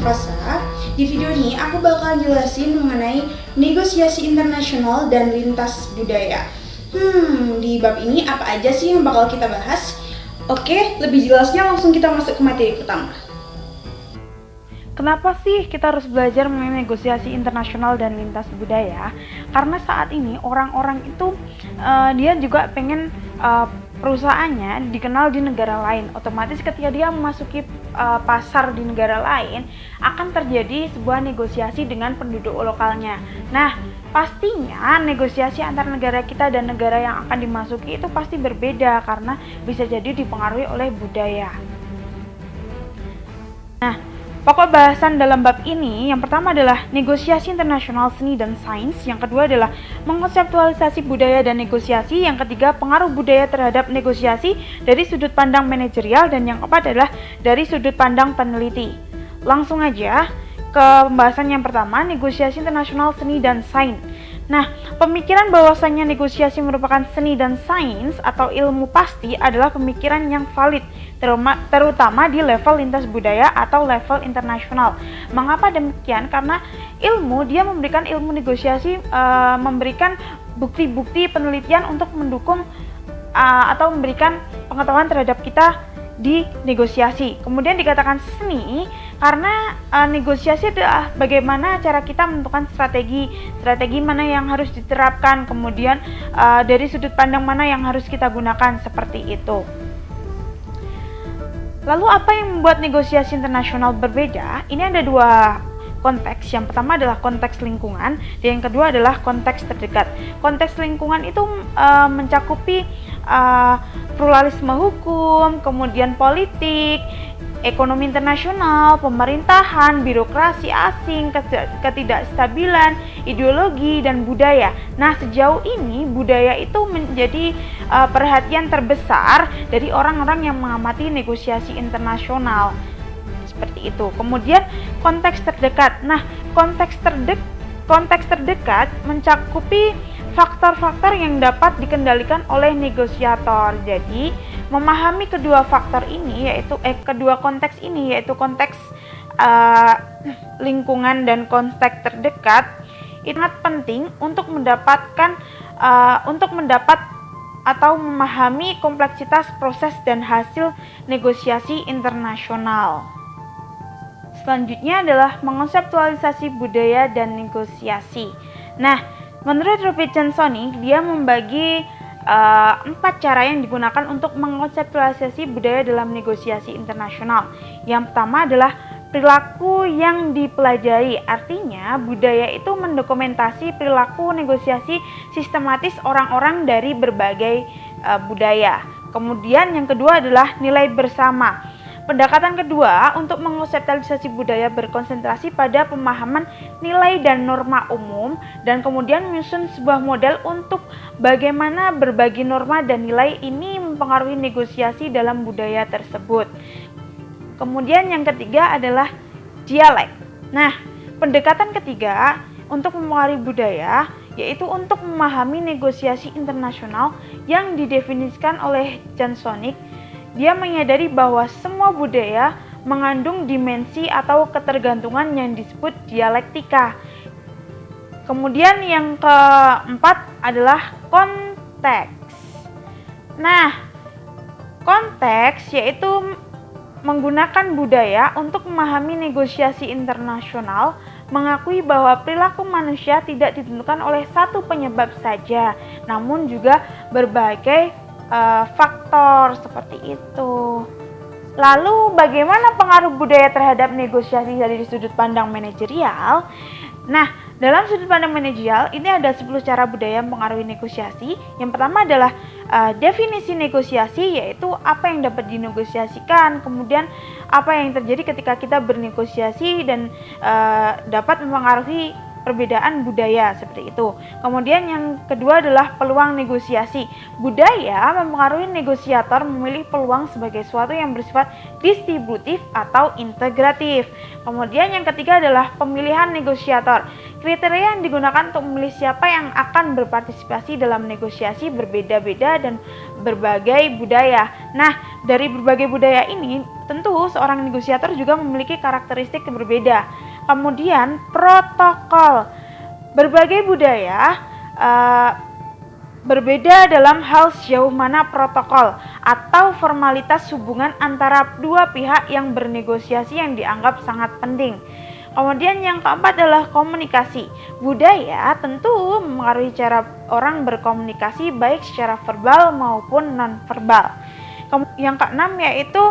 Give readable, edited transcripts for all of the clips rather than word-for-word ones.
Fasa. Di video ini aku bakal jelasin mengenai negosiasi internasional dan lintas budaya. Di bab ini apa aja sih yang bakal kita bahas? Oke, lebih jelasnya langsung kita masuk ke materi pertama. Kenapa sih kita harus belajar mengenai negosiasi internasional dan lintas budaya? Karena saat ini orang-orang itu dia juga pengen perusahaannya dikenal di negara lain. Otomatis ketika dia memasuki pasar di negara lain akan terjadi sebuah negosiasi dengan penduduk lokalnya. Nah, pastinya negosiasi antar negara kita dan negara yang akan dimasuki itu pasti berbeda karena bisa jadi dipengaruhi oleh budaya. Nah, pokok bahasan dalam bab ini yang pertama adalah negosiasi internasional seni dan sains, yang kedua adalah mengkonseptualisasi budaya dan negosiasi, yang ketiga pengaruh budaya terhadap negosiasi dari sudut pandang manajerial, dan yang keempat adalah dari sudut pandang peneliti. Langsung aja ke pembahasan yang pertama, negosiasi internasional seni dan sains. Nah, pemikiran bahwasannya negosiasi merupakan seni dan sains atau ilmu pasti adalah pemikiran yang valid, terutama di level lintas budaya atau level internasional. Mengapa demikian? Karena ilmu, dia memberikan ilmu negosiasi, memberikan bukti-bukti penelitian untuk mendukung atau memberikan pengetahuan terhadap kita di negosiasi. Kemudian dikatakan seni karena negosiasi adalah bagaimana cara kita menentukan strategi mana yang harus diterapkan, kemudian dari sudut pandang mana yang harus kita gunakan, seperti itu. Lalu apa yang membuat negosiasi internasional berbeda? Ini ada dua konteks. Yang pertama adalah konteks lingkungan, dan yang kedua adalah konteks terdekat. Konteks lingkungan itu mencakupi pluralisme hukum, kemudian politik, ekonomi internasional, pemerintahan, birokrasi asing, ketidakstabilan, ideologi, dan budaya. Nah, sejauh ini budaya itu menjadi perhatian terbesar dari orang-orang yang mengamati negosiasi internasional. Seperti itu. Kemudian konteks terdekat. Nah, konteks terdekat mencakupi faktor-faktor yang dapat dikendalikan oleh negosiator. Jadi, memahami kedua faktor ini yaitu kedua konteks ini yaitu konteks lingkungan dan konteks terdekat itu sangat penting untuk mendapat atau memahami kompleksitas proses dan hasil negosiasi internasional. Selanjutnya adalah mengkonseptualisasi budaya dan negosiasi. Nah, menurut Robert Jansonic, dia membagi 4 cara yang digunakan untuk mengkonseptualisasi budaya dalam negosiasi internasional. Yang pertama adalah perilaku yang dipelajari. Artinya, budaya itu mendokumentasi perilaku negosiasi sistematis orang-orang dari berbagai budaya. Kemudian yang kedua adalah nilai bersama. Pendekatan kedua untuk mengkonseptualisasi budaya berkonsentrasi pada pemahaman nilai dan norma umum, dan kemudian menyusun sebuah model untuk bagaimana berbagi norma dan nilai ini mempengaruhi negosiasi dalam budaya tersebut. Kemudian yang ketiga adalah dialek. Nah, pendekatan ketiga untuk mempengaruhi budaya yaitu untuk memahami negosiasi internasional yang didefinisikan oleh Jansonic. Dia menyadari bahwa semua budaya mengandung dimensi atau ketergantungan yang disebut dialektika. Kemudian yang keempat adalah konteks. Nah, konteks yaitu menggunakan budaya untuk memahami negosiasi internasional, mengakui bahwa perilaku manusia tidak ditentukan oleh satu penyebab saja, namun juga berbagai faktor seperti itu. Lalu bagaimana pengaruh budaya terhadap negosiasi dari sudut pandang manajerial? Nah, dalam sudut pandang manajerial ini ada 10 cara budaya mempengaruhi negosiasi. Yang pertama adalah definisi negosiasi, yaitu apa yang dapat dinegosiasikan, kemudian apa yang terjadi ketika kita bernegosiasi dan dapat mempengaruhi perbedaan budaya, seperti itu. Kemudian yang kedua adalah peluang negosiasi. Budaya mempengaruhi negosiator memilih peluang sebagai sesuatu yang bersifat distributif atau integratif. Kemudian yang ketiga adalah pemilihan negosiator. Kriteria yang digunakan untuk memilih siapa yang akan berpartisipasi dalam negosiasi berbeda-beda dan berbagai budaya. Nah, dari berbagai budaya ini Tentu seorang negosiator juga memiliki karakteristik yang berbeda. Kemudian protokol. Berbagai budaya berbeda dalam hal sejauh mana protokol atau formalitas hubungan antara dua pihak yang bernegosiasi yang dianggap sangat penting. Kemudian yang keempat adalah komunikasi. Budaya tentu mempengaruhi cara orang berkomunikasi baik secara verbal maupun non-verbal. Yang keenam yaitu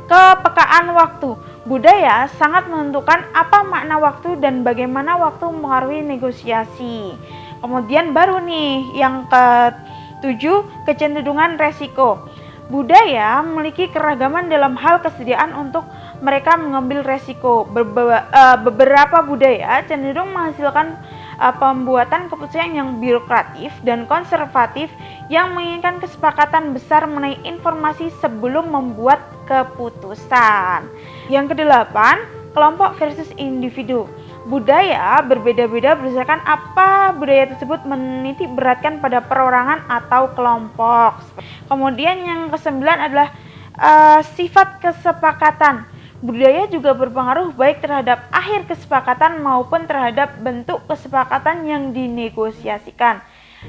kepekaan waktu. Budaya sangat menentukan apa makna waktu dan bagaimana waktu mempengaruhi negosiasi. Kemudian baru nih yang ketujuh, kecenderungan resiko. Budaya memiliki keragaman dalam hal kesediaan untuk mereka mengambil resiko. Beberapa budaya cenderung menghasilkan pembuatan keputusan yang birokratif dan konservatif yang menginginkan kesepakatan besar mengenai informasi sebelum membuat keputusan. Yang kedelapan, kelompok versus individu. Budaya berbeda-beda berdasarkan apa budaya tersebut menitik beratkan pada perorangan atau kelompok. Kemudian yang kesembilan adalah sifat kesepakatan. Budaya juga berpengaruh baik terhadap akhir kesepakatan maupun terhadap bentuk kesepakatan yang dinegosiasikan.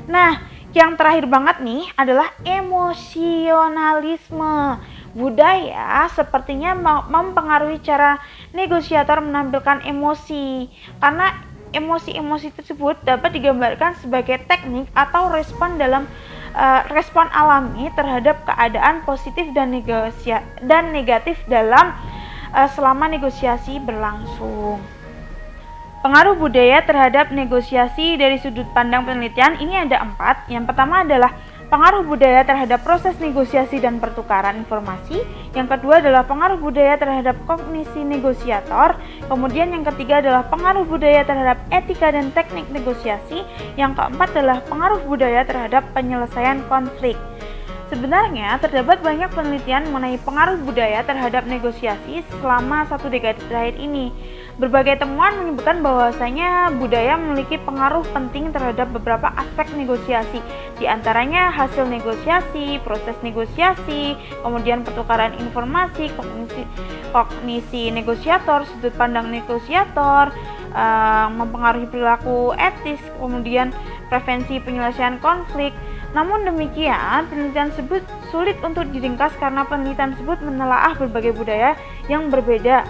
Nah, yang terakhir banget nih adalah emosionalisme. Budaya sepertinya mempengaruhi cara negosiator menampilkan emosi, karena emosi-emosi tersebut dapat digambarkan sebagai teknik atau respon alami terhadap keadaan positif dan negatif selama negosiasi berlangsung. Pengaruh budaya terhadap negosiasi dari sudut pandang penelitian ini ada 4. Yang pertama adalah pengaruh budaya terhadap proses negosiasi dan pertukaran informasi. Yang kedua adalah pengaruh budaya terhadap kognisi negosiator. Kemudian yang ketiga adalah pengaruh budaya terhadap etika dan teknik negosiasi. Yang keempat adalah pengaruh budaya terhadap penyelesaian konflik. Sebenarnya terdapat banyak penelitian mengenai pengaruh budaya terhadap negosiasi selama 1 dekade terakhir ini. Berbagai temuan menyebutkan bahwasanya budaya memiliki pengaruh penting terhadap beberapa aspek negosiasi, di antaranya hasil negosiasi, proses negosiasi, kemudian pertukaran informasi, kognisi negosiator, sudut pandang negosiator, mempengaruhi perilaku etis, kemudian prevensi penyelesaian konflik. Namun demikian, penelitian tersebut sulit untuk diringkas karena penelitian tersebut menelaah berbagai budaya yang berbeda,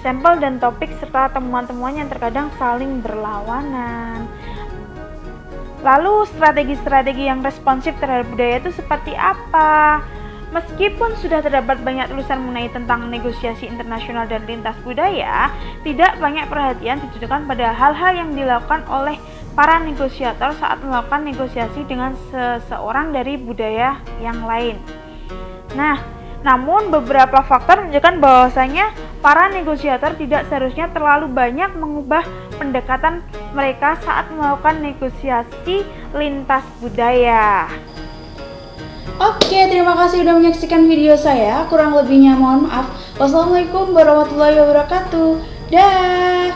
sampel dan topik serta temuan-temuan yang terkadang saling berlawanan. Lalu strategi-strategi yang responsif terhadap budaya itu seperti apa? Meskipun sudah terdapat banyak tulisan mengenai tentang negosiasi internasional dan lintas budaya, tidak banyak perhatian ditujukan pada hal-hal yang dilakukan oleh para negosiator saat melakukan negosiasi dengan seseorang dari budaya yang lain. Nah, namun beberapa faktor menunjukkan bahwasanya para negosiator tidak seharusnya terlalu banyak mengubah pendekatan mereka saat melakukan negosiasi lintas budaya. Oke, terima kasih sudah menyaksikan video saya. Kurang lebihnya mohon maaf. Wassalamualaikum warahmatullahi wabarakatuh. Dah.